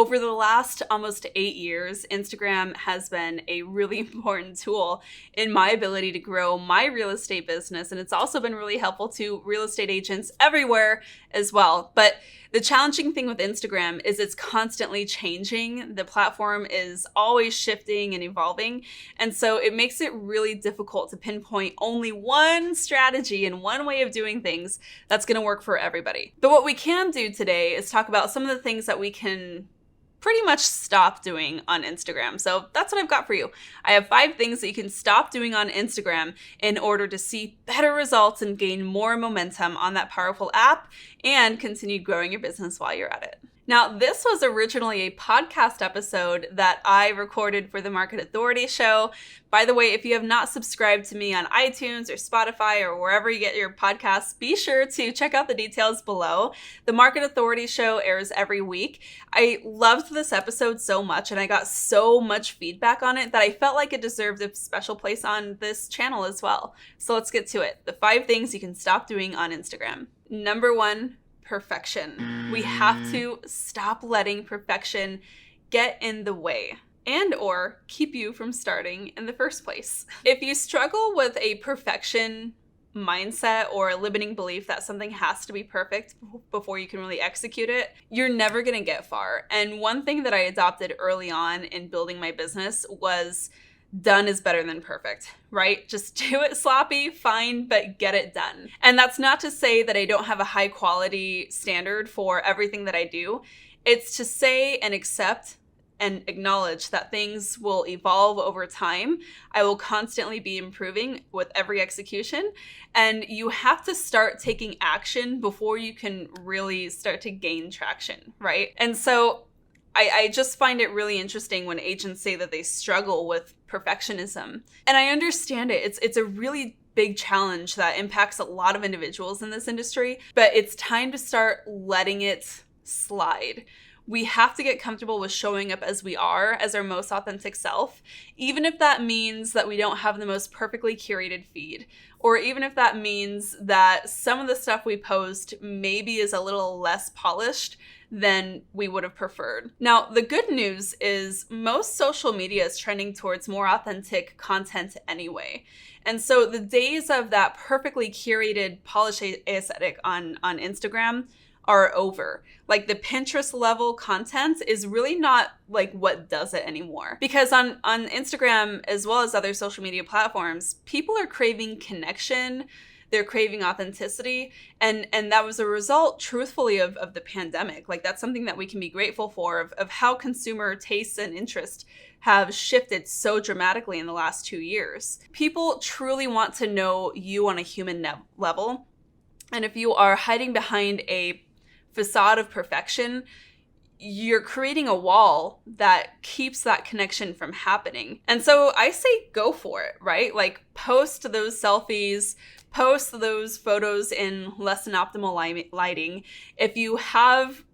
Over the last almost 8 years, Instagram has been a really important tool in my ability to grow my real estate business. And it's also been really helpful to real estate agents everywhere as well. But the challenging thing with Instagram is it's constantly changing. The platform is always shifting and evolving. And so it makes it really difficult to pinpoint only one strategy and one way of doing things that's going to work for everybody. But what we can do today is talk about some of the things that we can pretty much stop doing on Instagram. So that's what I've got for you. I have 5 things that you can stop doing on Instagram in order to see better results and gain more momentum on that powerful app and continue growing your business while you're at it. Now, this was originally a podcast episode that I recorded for the Market Authority Show. By the way, if you have not subscribed to me on iTunes or Spotify or wherever you get your podcasts, be sure to check out the details below. The Market Authority Show airs every week. I loved this episode so much and I got so much feedback on it that I felt like it deserved a special place on this channel as well. So let's get to it. The 5 things you can stop doing on Instagram. Number 1, perfection. We have to stop letting perfection get in the way and or keep you from starting in the first place. If you struggle with a perfection mindset or a limiting belief that something has to be perfect before you can really execute it, you're never going to get far. And one thing that I adopted early on in building my business was done is better than perfect, right? Just do it sloppy, fine, but get it done. And that's not to say that I don't have a high quality standard for everything that I do. It's to say and accept and acknowledge that things will evolve over time. I will constantly be improving with every execution. And you have to start taking action before you can really start to gain traction, right? And so I just find it really interesting when agents say that they struggle with perfectionism. And I understand it. It's a really big challenge that impacts a lot of individuals in this industry, but it's time to start letting it slide. We have to get comfortable with showing up as we are, as our most authentic self, even if that means that we don't have the most perfectly curated feed, or even if that means that some of the stuff we post maybe is a little less polished than we would have preferred. Now, the good news is most social media is trending towards more authentic content anyway. And so the days of that perfectly curated, polished aesthetic on Instagram are over. Like the Pinterest level content is really not like what does it anymore. Because on Instagram, as well as other social media platforms, people are craving connection. They're craving authenticity. And that was a result, truthfully, of the pandemic. Like that's something that we can be grateful for, of how consumer tastes and interest have shifted so dramatically in the last 2 years. People truly want to know you on a human level. And if you are hiding behind a facade of perfection, you're creating a wall that keeps that connection from happening. And so I say go for it, right? Like post those selfies, post those photos in less than optimal lighting. If you have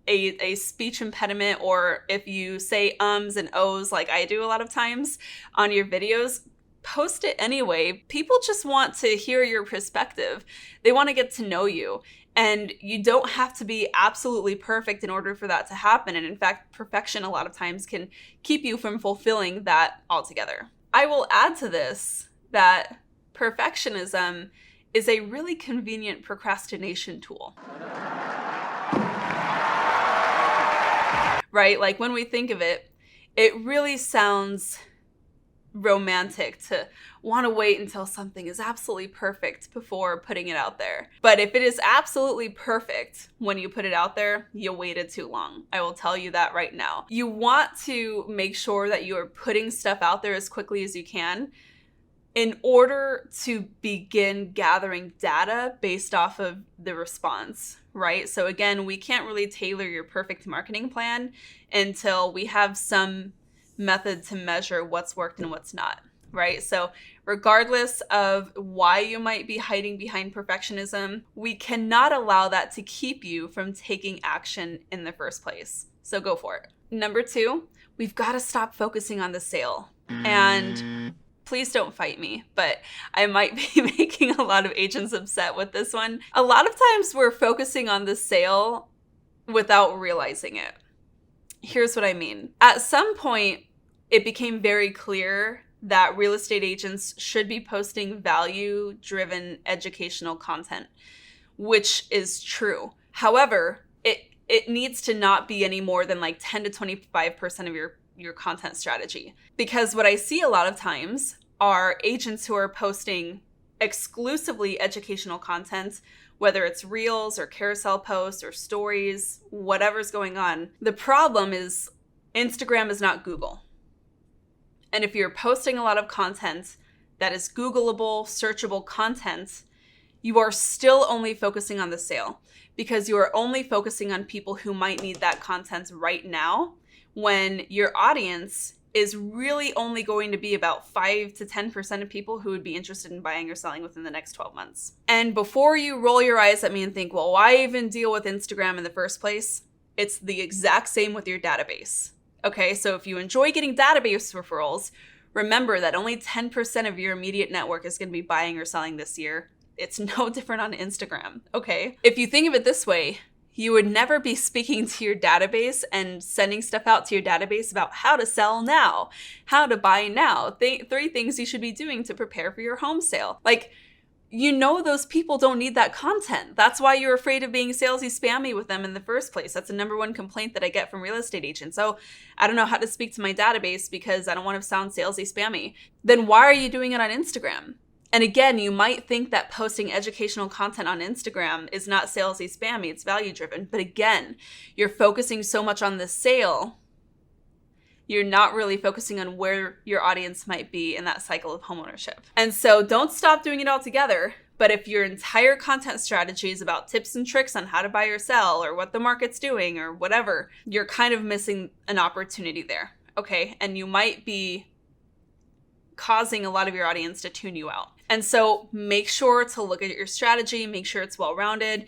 a speech impediment, or if you say ums and ohs like I do a lot of times on your videos, post it anyway. People just want to hear your perspective. They want to get to know you. And you don't have to be absolutely perfect in order for that to happen. And in fact, perfection a lot of times can keep you from fulfilling that altogether. I will add to this that perfectionism is a really convenient procrastination tool. Right? Like when we think of it, it really sounds romantic to want to wait until something is absolutely perfect before putting it out there. But if it is absolutely perfect when you put it out there, you waited too long. I will tell you that right now. You want to make sure that you are putting stuff out there as quickly as you can in order to begin gathering data based off of the response, right? So again, we can't really tailor your perfect marketing plan until we have some method to measure what's worked and what's not, right? So regardless of why you might be hiding behind perfectionism, we cannot allow that to keep you from taking action in the first place. So go for it. Number 2, we've got to stop focusing on the sale. And please don't fight me, but I might be making a lot of agents upset with this one. A lot of times we're focusing on the sale without realizing it. Here's what I mean. At some point, it became very clear that real estate agents should be posting value-driven educational content, which is true. However, it needs to not be any more than like 10 to 25% of your content strategy. Because what I see a lot of times are agents who are posting exclusively educational content, whether it's reels or carousel posts or stories, whatever's going on. The problem is Instagram is not Google. And if you're posting a lot of content that is Googleable, searchable content, you are still only focusing on the sale because you are only focusing on people who might need that content right now, when your audience is really only going to be about 5 to 10% of people who would be interested in buying or selling within the next 12 months. And before you roll your eyes at me and think, well, why even deal with Instagram in the first place? It's the exact same with your database. Okay, so if you enjoy getting database referrals, remember that only 10% of your immediate network is going to be buying or selling this year. It's no different on Instagram, okay? If you think of it this way, you would never be speaking to your database and sending stuff out to your database about how to sell now, how to buy now, 3 things you should be doing to prepare for your home sale. Like, you know those people don't need that content. That's why you're afraid of being salesy spammy with them in the first place. That's the number one complaint that I get from real estate agents. Oh, I don't know how to speak to my database because I don't want to sound salesy spammy. Then why are you doing it on Instagram? And again, you might think that posting educational content on Instagram is not salesy spammy, it's value driven. But again, you're focusing so much on the sale, you're not really focusing on where your audience might be in that cycle of homeownership. And so don't stop doing it altogether. But if your entire content strategy is about tips and tricks on how to buy or sell or what the market's doing or whatever, you're kind of missing an opportunity there. Okay. And you might be causing a lot of your audience to tune you out. And so make sure to look at your strategy, make sure it's well-rounded,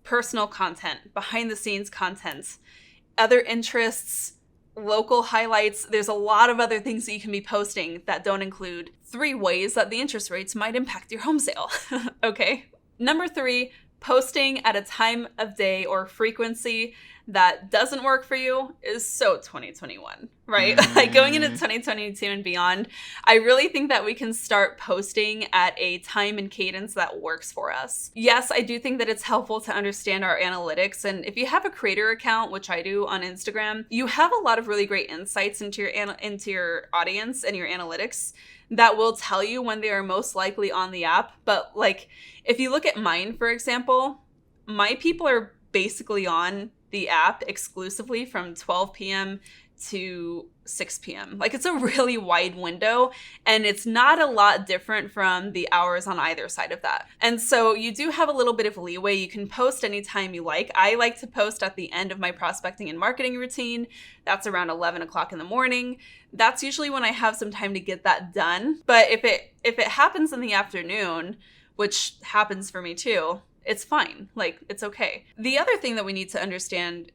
personal content, behind the scenes content, other interests, local highlights. There's a lot of other things that you can be posting that don't include 3 ways that the interest rates might impact your home sale. Okay. Number 3, posting at a time of day or frequency that doesn't work for you is so 2021, right? Like going into 2022 and beyond, I really think that we can start posting at a time and cadence that works for us. Yes, I do think that it's helpful to understand our analytics. And if you have a creator account, which I do on Instagram, you have a lot of really great insights into your audience and your analytics that will tell you when they are most likely on the app. But like, if you look at mine, for example, my people are basically on the app exclusively from 12 p.m. to 6 p.m. Like, it's a really wide window, and it's not a lot different from the hours on either side of that. And so you do have a little bit of leeway. You can post anytime you like. I like to post at the end of my prospecting and marketing routine. That's around 11 o'clock in the morning. That's usually when I have some time to get that done. But if it happens in the afternoon, which happens for me too, it's fine. Like, it's okay. The other thing that we need to understand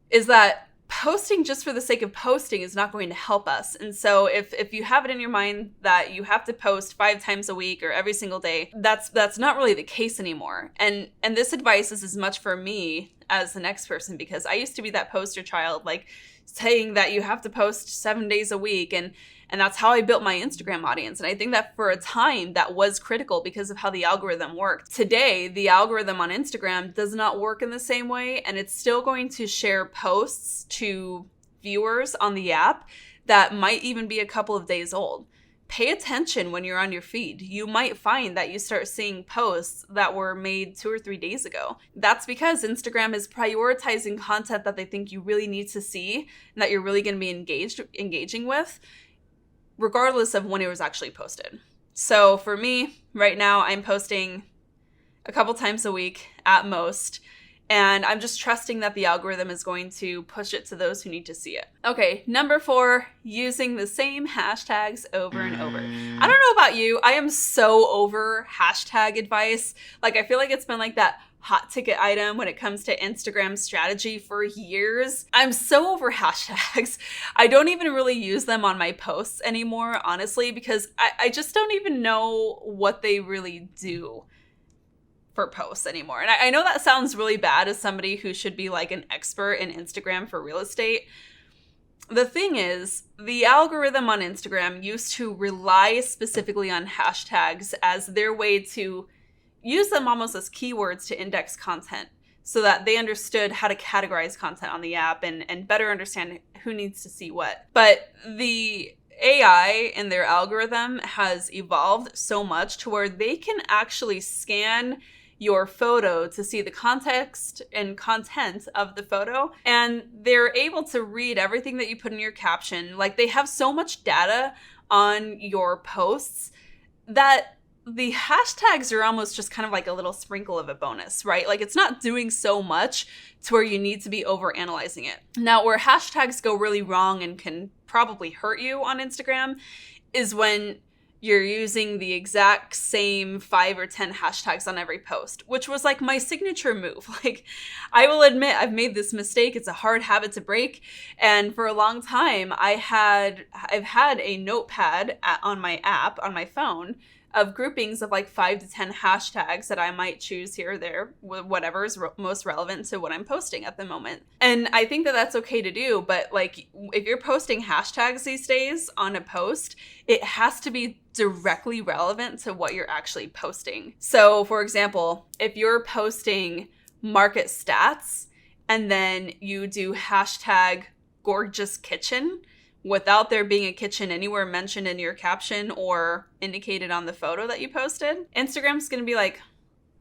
is that posting just for the sake of posting is not going to help us. And so if you have it in your mind that you have to post 5 times a week or every single day, that's not really the case anymore. And this advice is as much for me as the next person, because I used to be that poster child, like saying that you have to post 7 days a week. And that's how I built my Instagram audience. And I think that for a time that was critical because of how the algorithm worked. Today, the algorithm on Instagram does not work in the same way. And it's still going to share posts to viewers on the app that might even be a couple of days old. Pay attention when you're on your feed. You might find that you start seeing posts that were made 2 or 3 days ago. That's because Instagram is prioritizing content that they think you really need to see and that you're really going to be engaging with, regardless of when it was actually posted. So for me, right now, I'm posting a couple times a week at most, and I'm just trusting that the algorithm is going to push it to those who need to see it. Okay, number 4, using the same hashtags over and over. I don't know about you, I am so over hashtag advice. Like, I feel like it's been like that hot ticket item when it comes to Instagram strategy for years. I'm so over hashtags. I don't even really use them on my posts anymore, honestly, because I just don't even know what they really do. for posts anymore. And I know that sounds really bad as somebody who should be like an expert in Instagram for real estate. The thing is, the algorithm on Instagram used to rely specifically on hashtags as their way to use them almost as keywords to index content so that they understood how to categorize content on the app and better understand who needs to see what. But the AI in their algorithm has evolved so much to where they can actually scan your photo to see the context and content of the photo, and they're able to read everything that you put in your caption. Like, they have so much data on your posts that the hashtags are almost just kind of like a little sprinkle of a bonus, right? Like, it's not doing so much to where you need to be over analyzing it. Now, where hashtags go really wrong and can probably hurt you on Instagram is when you're using the exact same 5 or 10 hashtags on every post, which was like my signature move. Like, I will admit I've made this mistake. It's a hard habit to break. And for a long time, I've had a notepad on my app, on my phone, of groupings of like 5 to 10 hashtags that I might choose here or there, whatever is most relevant to what I'm posting at the moment. And I think that that's okay to do, but like, if you're posting hashtags these days on a post, it has to be directly relevant to what you're actually posting. So for example, if you're posting market stats and then you do hashtag gorgeous kitchen, without there being a kitchen anywhere mentioned in your caption or indicated on the photo that you posted, Instagram's going to be like,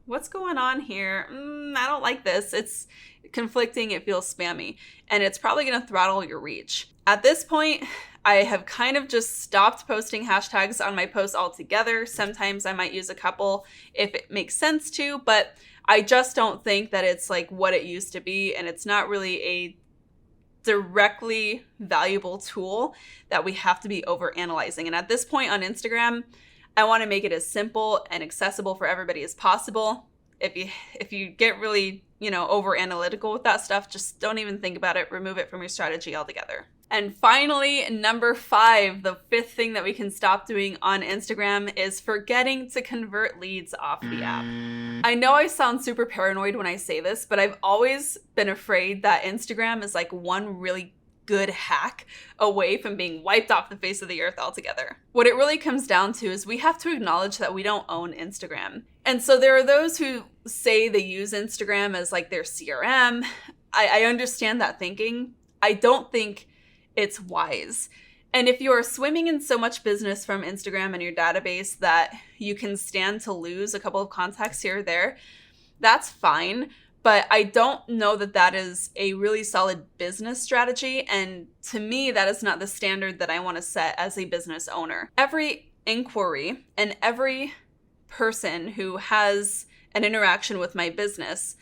what's going on here? I don't like this. It's conflicting. It feels spammy. And it's probably going to throttle your reach. At this point, I have kind of just stopped posting hashtags on my posts altogether. Sometimes I might use a couple if it makes sense to, but I just don't think that it's like what it used to be. And it's not really a directly valuable tool that we have to be over analyzing. And at this point on Instagram, I want to make it as simple and accessible for everybody as possible. If you get really, over analytical with that stuff, just don't even think about it. Remove it from your strategy altogether. And finally, number 5, the 5th thing that we can stop doing on Instagram is forgetting to convert leads off the app. I know I sound super paranoid when I say this, but I've always been afraid that Instagram is like one really good hack away from being wiped off the face of the earth altogether. What it really comes down to is we have to acknowledge that we don't own Instagram. And so there are those who say they use Instagram as like their CRM. I understand that thinking. I don't think it's wise. And if you are swimming in so much business from Instagram and your database that you can stand to lose a couple of contacts here or there, that's fine. But I don't know that that is a really solid business strategy. And to me, that is not the standard that I want to set as a business owner. Every inquiry and every person who has an interaction with my business,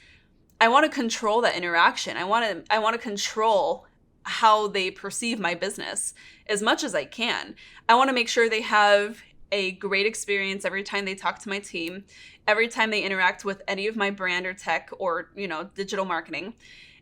I want to control that interaction. I want to control how they perceive my business as much as I can. I want to make sure they have a great experience every time they talk to my team, every time they interact with any of my brand or tech or, digital marketing.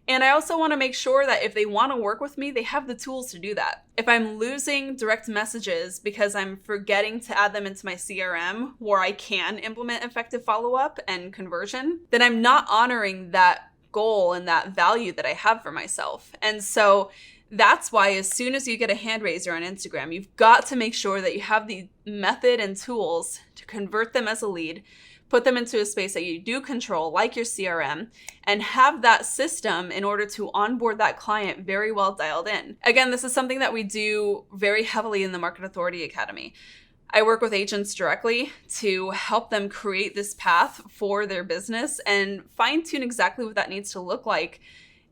And I also want to make sure that if they want to work with me, they have the tools to do that. If I'm losing direct messages because I'm forgetting to add them into my CRM where I can implement effective follow-up and conversion, then I'm not honoring that goal and that value that I have for myself. And so that's why as soon as you get a hand raiser on Instagram, you've got to make sure that you have the method and tools to convert them as a lead, put them into a space that you do control, like your CRM, and have that system in order to onboard that client very well dialed in. Again, this is something that we do very heavily in the Market Authority Academy. I work with agents directly to help them create this path for their business and fine-tune exactly what that needs to look like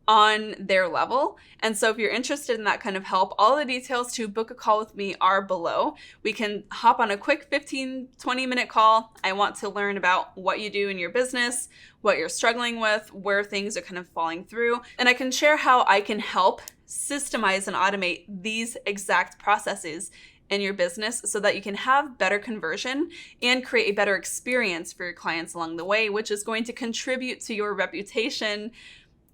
on their level. And so if you're interested in that kind of help, all the details to book a call with me are below. We can hop on a quick 15-20 minute call. I want to learn about what you do in your business, what you're struggling with, where things are kind of falling through. And I can share how I can help systemize and automate these exact processes in your business so that you can have better conversion and create a better experience for your clients along the way, which is going to contribute to your reputation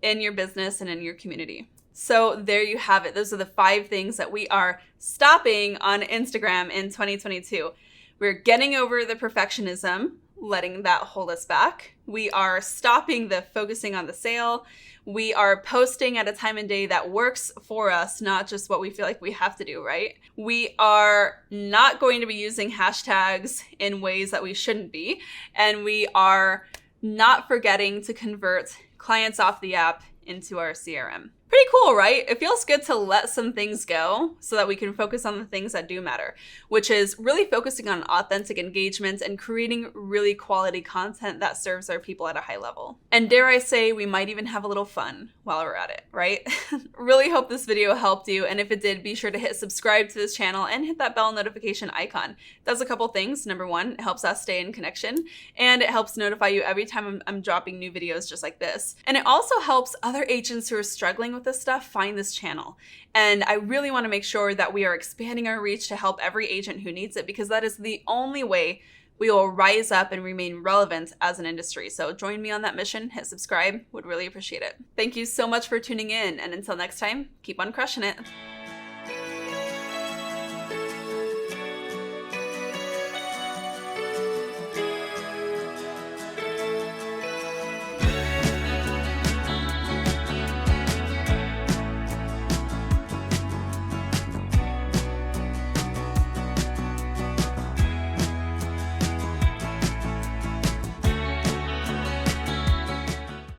in your business and in your community. So there you have it. Those are the 5 things that we are stopping on Instagram in 2022. We're getting over the perfectionism, letting that hold us back. We are stopping the focusing on the sale. We are posting at a time and day that works for us, not just what we feel like we have to do, right? We are not going to be using hashtags in ways that we shouldn't be. And we are not forgetting to convert clients off the app into our CRM. Pretty cool, right? It feels good to let some things go so that we can focus on the things that do matter, which is really focusing on authentic engagement and creating really quality content that serves our people at a high level. And dare I say, we might even have a little fun while we're at it, right? Really hope this video helped you. And if it did, be sure to hit subscribe to this channel and hit that bell notification icon. It does a couple things. Number one, it helps us stay in connection, and it helps notify you every time I'm dropping new videos just like this. And it also helps other agents who are struggling with this stuff find this channel. And I really want to make sure that we are expanding our reach to help every agent who needs it, because that is the only way we will rise up and remain relevant as an industry. So join me on that mission, hit subscribe, would really appreciate it. Thank you so much for tuning in, and until next time, keep on crushing it.